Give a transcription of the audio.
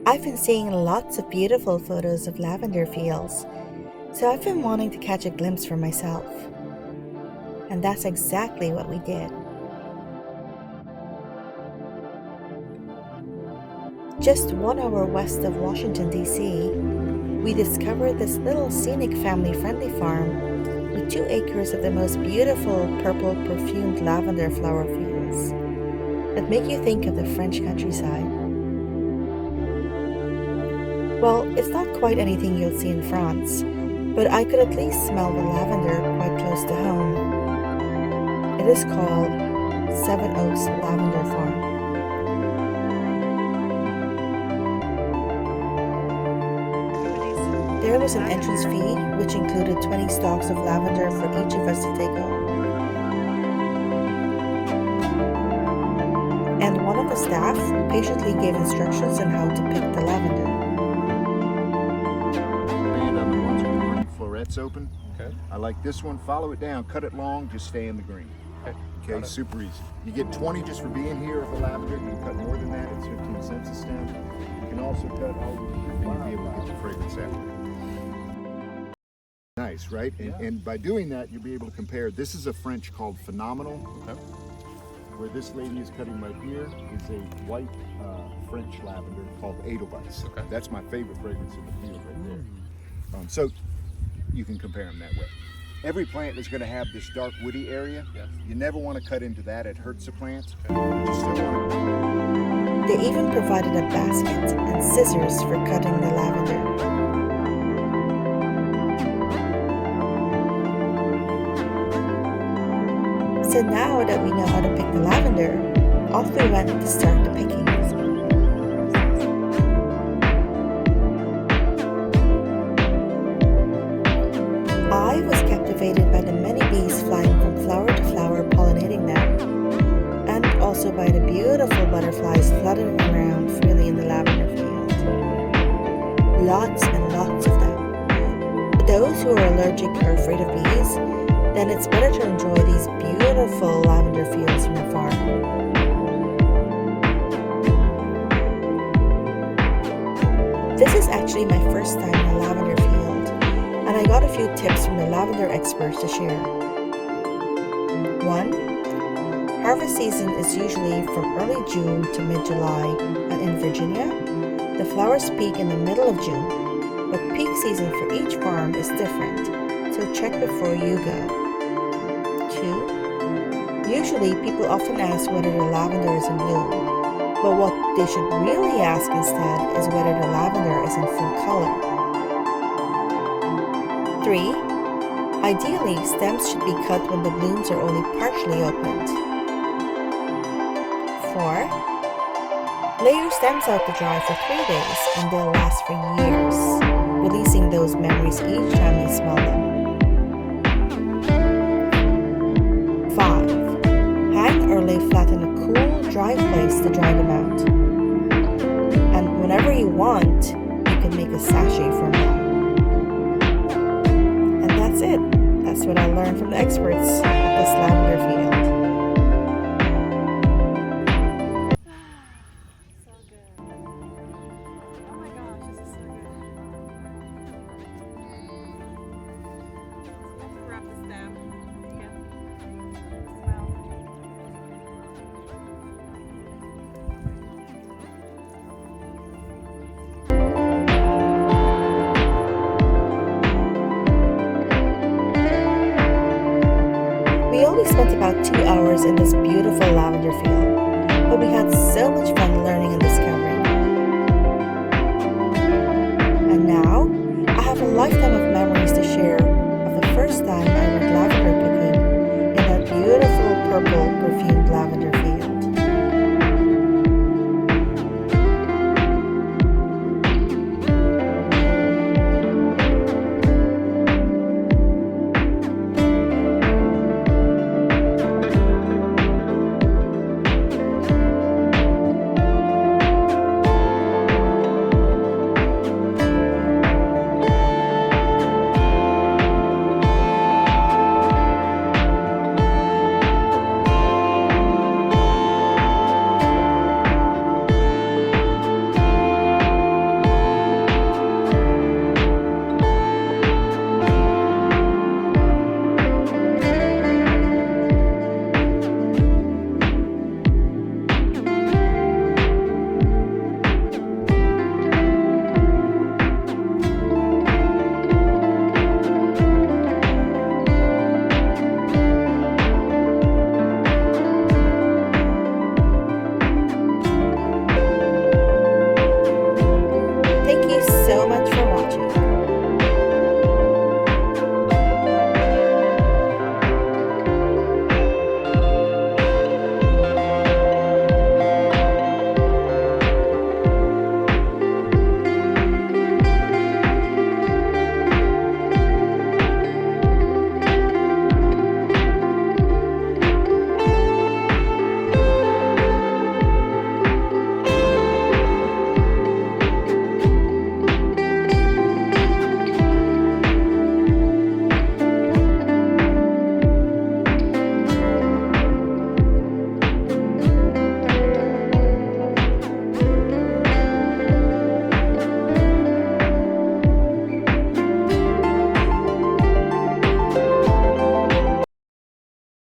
I've been seeing lots of beautiful photos of lavender fields, so I've been wanting to catch a glimpse for myself. And that's exactly what we did. Just 1 hour west of Washington, D.C., we discovered this little scenic family-friendly farm with 2 acres of the most beautiful purple perfumed lavender flower fields that make you think of the French countryside. Well, it's not quite anything you'll see in France, but I could at least smell the lavender quite close to home. It is called Oaks Lavender Farm. There was an entrance fee, which included 20 stalks of lavender for each of us to take home. And one of the staff patiently gave instructions on how to pick the lavender. And on the ones with the green florets open. Okay. I like this one. Follow it down, cut it long, just stay in the green. Okay, super easy. You get 20 just for being here of the lavender. You can cut more than that, it's 15 cents a stem. You can also cut all and you'll be able to get the fragrance after. Nice, right? And by doing that, you'll be able to compare. This is a French called Phenomenal. Okay. Where this lady is cutting right here is a white French lavender called Edelweiss. Okay. That's my favorite fragrance in the field right there. So you can compare them that way. Every plant is going to have this dark woody area. Yes. You never want to cut into that. It hurts the plant. You still want to... They even provided a basket and scissors for cutting the lavender. So now that we know how to pick the lavender, off we went to start the picking. I was captivated by the many bees flying from flower to flower pollinating them, and also by the beautiful butterflies fluttering around freely in the lavender field. Lots and lots of them. For those who are allergic or afraid of bees, then it's better to enjoy these beautiful lavender fields from afar. This is actually my first time in a lavender field, and I got a few tips from the lavender experts to share. 1. Harvest season is usually from early June to mid-July, and in Virginia, the flowers peak in the middle of June, but peak season for each farm is different, so check before you go. 2. Usually, people often ask whether the lavender is in bloom, but what they should really ask instead is whether the lavender is in full color. 3. Ideally, stems should be cut when the blooms are only partially opened. 4. Lay your stems out to dry for 3 days and they'll last for years, releasing those memories each time you smell them. 5. Hang or lay flat in a cool, dry place to dry them out. And whenever you want, you can make a sachet from them. And that's it. That's what I learned from the experts at this lavender field. So good. Oh my gosh, this is so good. So you have to wrap the stem. Yeah. Smell. We only spent about 2 hours in this beautiful lavender field, but we had so much fun learning and discovering. And now, I have a lifetime of